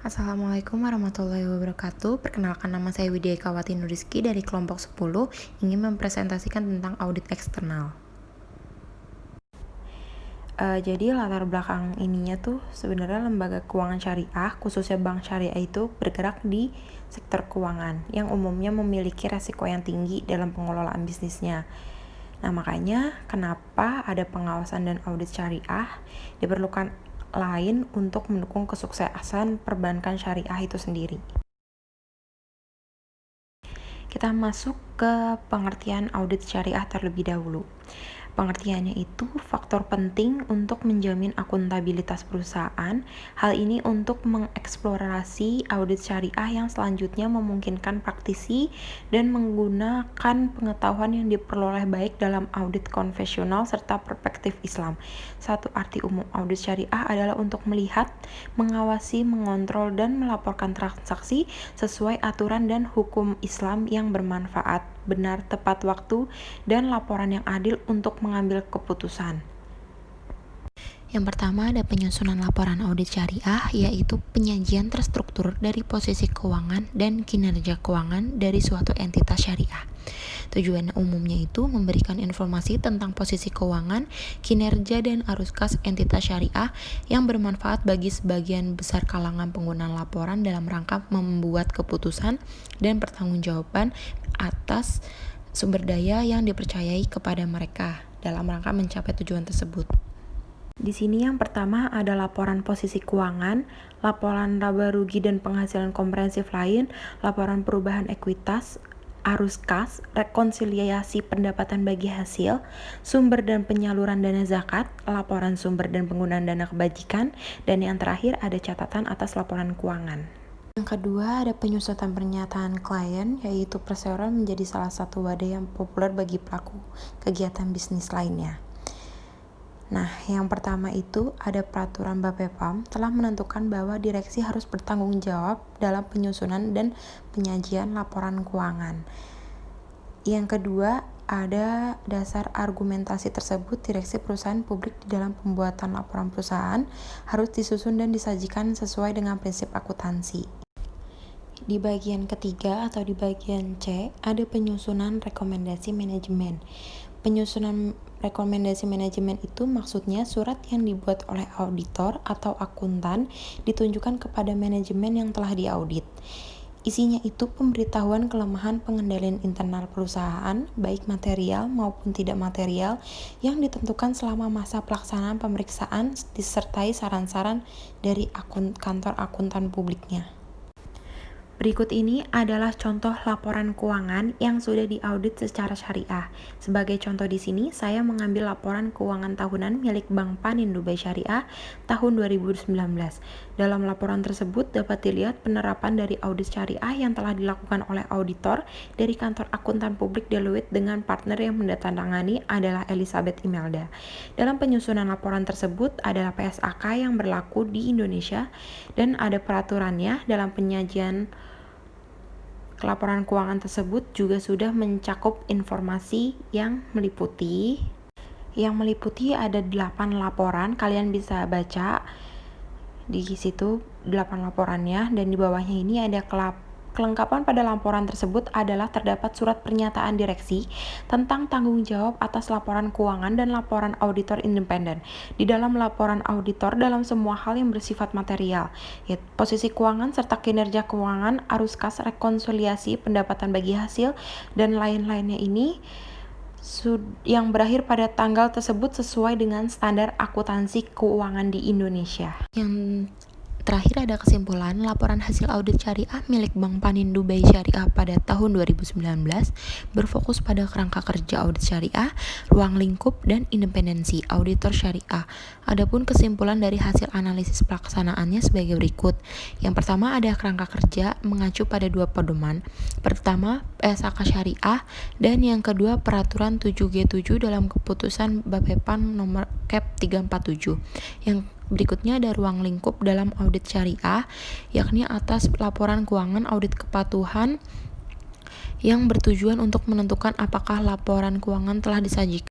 Assalamualaikum warahmatullahi wabarakatuh. Perkenalkan, nama saya Widya Ekawati Nuriski dari kelompok 10, ingin mempresentasikan tentang audit eksternal. Jadi latar belakang ininya tuh sebenarnya lembaga keuangan syariah, khususnya bank syariah itu bergerak di sektor keuangan yang umumnya memiliki resiko yang tinggi dalam pengelolaan bisnisnya. Nah, makanya kenapa ada pengawasan dan audit syariah diperlukan lain untuk mendukung kesuksesan perbankan syariah itu sendiri. Kita masuk ke pengertian audit syariah terlebih dahulu. Pengertiannya itu faktor penting untuk menjamin akuntabilitas perusahaan. Hal ini untuk mengeksplorasi audit syariah yang selanjutnya memungkinkan praktisi dan menggunakan pengetahuan yang diperoleh baik dalam audit konvensional serta perspektif Islam. Satu arti umum audit syariah adalah untuk melihat, mengawasi, mengontrol, dan melaporkan transaksi sesuai aturan dan hukum Islam yang bermanfaat, benar, tepat waktu, dan laporan yang adil untuk mengambil keputusan. Yang pertama ada penyusunan laporan audit syariah, yaitu penyajian terstruktur dari posisi keuangan dan kinerja keuangan dari suatu entitas syariah. Tujuan umumnya itu memberikan informasi tentang posisi keuangan, kinerja, dan arus kas entitas syariah yang bermanfaat bagi sebagian besar kalangan pengguna laporan dalam rangka membuat keputusan dan pertanggungjawaban atas sumber daya yang dipercayai kepada mereka dalam rangka mencapai tujuan tersebut. Di sini yang pertama ada laporan posisi keuangan, laporan laba rugi dan penghasilan komprehensif lain, laporan perubahan ekuitas, arus kas, rekonsiliasi pendapatan bagi hasil, sumber dan penyaluran dana zakat, laporan sumber dan penggunaan dana kebajikan, dan yang terakhir ada catatan atas laporan keuangan. Yang kedua ada penyusunan pernyataan klien, yaitu perseroan menjadi salah satu wadah yang populer bagi pelaku kegiatan bisnis lainnya. Nah, yang pertama itu ada peraturan Bapepam telah menentukan bahwa direksi harus bertanggung jawab dalam penyusunan dan penyajian laporan keuangan. Yang kedua, ada dasar argumentasi tersebut. Direksi perusahaan publik di dalam pembuatan laporan perusahaan harus disusun dan disajikan sesuai dengan prinsip akuntansi. Di bagian ketiga atau di bagian C, ada penyusunan rekomendasi manajemen. Penyusunan rekomendasi manajemen itu maksudnya surat yang dibuat oleh auditor atau akuntan ditunjukkan kepada manajemen yang telah diaudit. Isinya itu pemberitahuan kelemahan pengendalian internal perusahaan, baik material maupun tidak material, yang ditentukan selama masa pelaksanaan pemeriksaan disertai saran-saran dari kantor akuntan publiknya. Berikut ini adalah contoh laporan keuangan yang sudah diaudit secara syariah. Sebagai contoh di sini, saya mengambil laporan keuangan tahunan milik Bank Panin Dubai Syariah tahun 2019. Dalam laporan tersebut dapat dilihat penerapan dari audit syariah yang telah dilakukan oleh auditor dari kantor akuntan publik Deloitte dengan partner yang mendatangani adalah Elizabeth Imelda. Dalam penyusunan laporan tersebut adalah PSAK yang berlaku di Indonesia dan ada peraturannya. Dalam penyajian laporan keuangan tersebut juga sudah mencakup informasi yang meliputi ada 8 laporan. Kalian bisa baca di situ 8 laporannya, dan di bawahnya ini ada kelengkapan pada laporan tersebut adalah terdapat surat pernyataan direksi tentang tanggung jawab atas laporan keuangan dan laporan auditor independen. Di dalam laporan auditor dalam semua hal yang bersifat material, yaitu posisi keuangan serta kinerja keuangan, arus kas, rekonsiliasi pendapatan bagi hasil, dan lain-lainnya ini yang berakhir pada tanggal tersebut sesuai dengan standar akuntansi keuangan di Indonesia. Yang terakhir ada kesimpulan laporan hasil audit syariah milik Bank Panin Dubai Syariah pada tahun 2019 berfokus pada kerangka kerja audit syariah, ruang lingkup, dan independensi auditor syariah. Adapun kesimpulan dari hasil analisis pelaksanaannya sebagai berikut. Yang pertama ada kerangka kerja mengacu pada 2 pedoman. Pertama, PSAK syariah, dan yang kedua peraturan 7G7 dalam keputusan Bapepam nomor Cap 347. Yang berikutnya ada ruang lingkup dalam audit syariah, yakni atas laporan keuangan audit kepatuhan yang bertujuan untuk menentukan apakah laporan keuangan telah disajikan